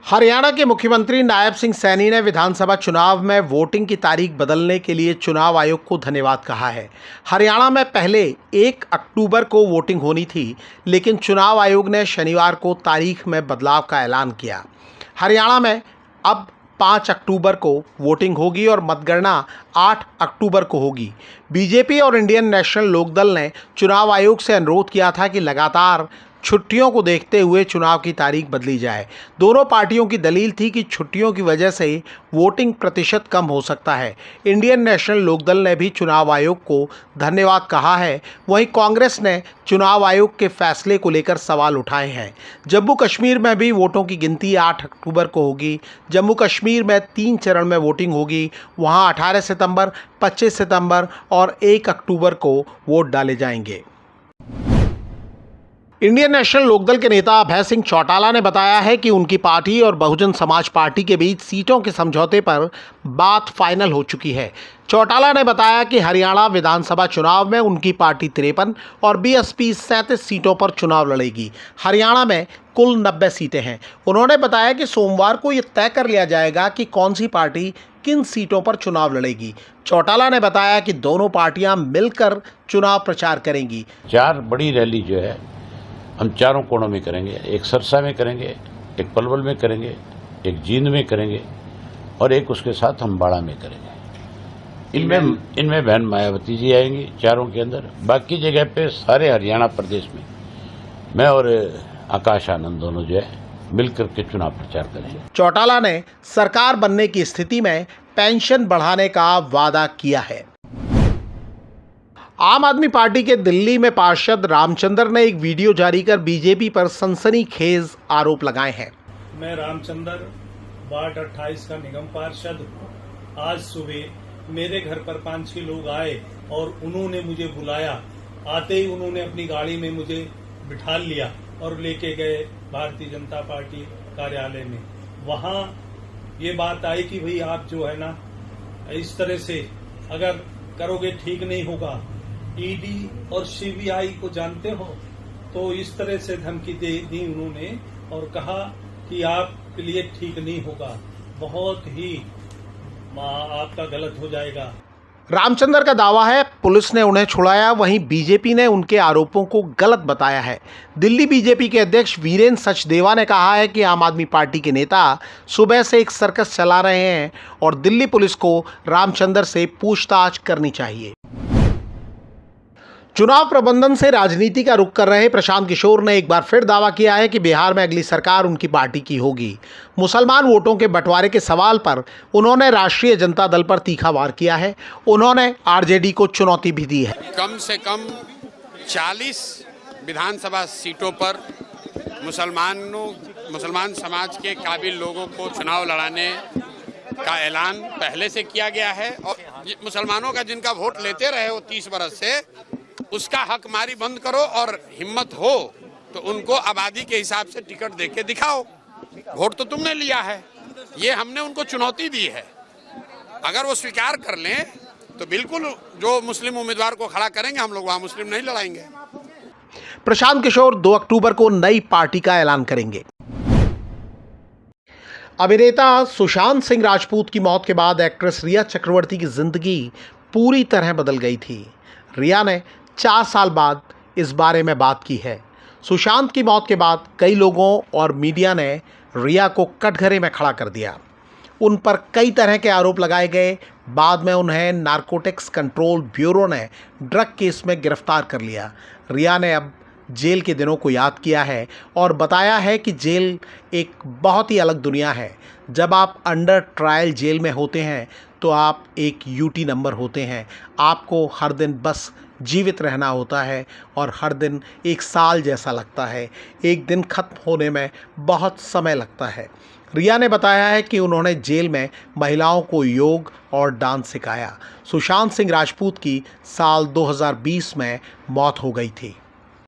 हरियाणा के मुख्यमंत्री नायब सिंह सैनी ने विधानसभा चुनाव में वोटिंग की तारीख बदलने के लिए चुनाव आयोग को धन्यवाद कहा है। हरियाणा में पहले 1 अक्टूबर को वोटिंग होनी थी, लेकिन चुनाव आयोग ने शनिवार को तारीख में बदलाव का ऐलान किया। हरियाणा में अब 5 अक्टूबर को वोटिंग होगी और मतगणना 8 अक्टूबर को होगी। बीजेपी और इंडियन नेशनल लोकदल ने चुनाव आयोग से अनुरोध किया था कि लगातार छुट्टियों को देखते हुए चुनाव की तारीख बदली जाए। दोनों पार्टियों की दलील थी कि छुट्टियों की वजह से वोटिंग प्रतिशत कम हो सकता है। इंडियन नेशनल लोकदल ने भी चुनाव आयोग को धन्यवाद कहा है। वहीं कांग्रेस ने चुनाव आयोग के फैसले को लेकर सवाल उठाए हैं। जम्मू कश्मीर में भी वोटों की गिनती 8 अक्टूबर को होगी। जम्मू कश्मीर में 3 चरण में वोटिंग होगी। वहां 18 सितंबर, 25 सितंबर और 1 अक्टूबर को वोट डाले जाएंगे। इंडियन नेशनल लोकदल के नेता अभय सिंह चौटाला ने बताया है कि उनकी पार्टी और बहुजन समाज पार्टी के बीच सीटों के समझौते पर बात फाइनल हो चुकी है। चौटाला ने बताया कि हरियाणा विधानसभा चुनाव में उनकी पार्टी 53 और बीएसपी 37 सीटों पर चुनाव लड़ेगी। हरियाणा में कुल 90 सीटें हैं। उन्होंने बताया कि सोमवार को यह तय कर लिया जाएगा कि कौन सी पार्टी किन सीटों पर चुनाव लड़ेगी। चौटाला ने बताया कि दोनों पार्टियां मिलकर चुनाव प्रचार करेंगी। 4 बड़ी रैली जो है हम चारों कोणों में करेंगे। एक सरसा में करेंगे, एक पलवल में करेंगे, एक जींद में करेंगे और एक उसके साथ हम बाड़ा में करेंगे। इनमें बहन मायावती जी आएंगी चारों के अंदर। बाकी जगह पे सारे हरियाणा प्रदेश में मैं और आकाश आनंद दोनों जो है मिलकर के चुनाव प्रचार करेंगे। चौटाला ने सरकार बनने की स्थिति में पेंशन बढ़ाने का वादा किया है। आम आदमी पार्टी के दिल्ली में पार्षद रामचंद्र ने एक वीडियो जारी कर बीजेपी पर सनसनीखेज आरोप लगाए हैं। मैं रामचंद्र, वार्ड 28 का निगम पार्षद हूं। आज सुबह मेरे घर पर 5-6 लोग आए और उन्होंने मुझे बुलाया। आते ही उन्होंने अपनी गाड़ी में मुझे बिठा लिया और लेके गए भारतीय जनता पार्टी कार्यालय में। वहां ये बात आई कि भाई आप जो है ना इस तरह से अगर करोगे ठीक नहीं होगा। ईडी और सीबीआई को जानते हो, तो इस तरह से धमकी दे दी उन्होंने और कहा कि आपके लिए ठीक नहीं होगा, बहुत ही आपका गलत हो जाएगा। रामचंद्र का दावा है पुलिस ने उन्हें छुड़ाया, वहीं बीजेपी ने उनके आरोपों को गलत बताया है। दिल्ली बीजेपी के अध्यक्ष वीरेंद्र सचदेवा ने कहा है कि आम आदमी पार्टी के नेता सुबह से एक सर्कस चला रहे हैं और दिल्ली पुलिस को रामचंद्र से पूछताछ करनी चाहिए। चुनाव प्रबंधन से राजनीति का रुख कर रहे प्रशांत किशोर ने एक बार फिर दावा किया है कि बिहार में अगली सरकार उनकी पार्टी की होगी। मुसलमान वोटों के बंटवारे के सवाल पर उन्होंने राष्ट्रीय जनता दल पर तीखा वार किया है। उन्होंने आरजेडी को चुनौती भी दी है। कम से कम 40 विधानसभा सीटों पर मुसलमान समाज के काबिल लोगों को चुनाव लड़ाने का ऐलान पहले से किया गया है और मुसलमानों का जिनका वोट लेते रहे हो 30 बरस से, उसका हक मारी बंद करो और हिम्मत हो तो उनको आबादी के हिसाब से टिकट देके दिखाओ। वोट तो तुमने लिया है, ये हमने उनको चुनौती दी है। अगर वो स्वीकार कर लें तो बिल्कुल जो मुस्लिम उम्मीदवार को खड़ा करेंगे, हम लोग वहां मुस्लिम नहीं लड़ाएंगे। प्रशांत किशोर 2 अक्टूबर को नई पार्टी का ऐलान करेंगे। अभिनेता सुशांत सिंह राजपूत की मौत के बाद एक्ट्रेस रिया चक्रवर्ती की जिंदगी पूरी तरह बदल गई थी। रिया ने 4 साल बाद इस बारे में बात की है। सुशांत की मौत के बाद कई लोगों और मीडिया ने रिया को कटघरे में खड़ा कर दिया। उन पर कई तरह के आरोप लगाए गए। बाद में उन्हें नारकोटिक्स कंट्रोल ब्यूरो ने ड्रग केस में गिरफ्तार कर लिया। रिया ने अब जेल के दिनों को याद किया है और बताया है कि जेल एक बहुत ही अलग दुनिया है। जब आप अंडर ट्रायल जेल में होते हैं तो आप एक यूटी नंबर होते हैं। आपको हर दिन बस जीवित रहना होता है और हर दिन 1 साल जैसा लगता है। एक दिन खत्म होने में बहुत समय लगता है। रिया ने बताया है कि उन्होंने जेल में महिलाओं को योग और डांस सिखाया। सुशांत सिंह राजपूत की साल 2020 में मौत हो गई थी।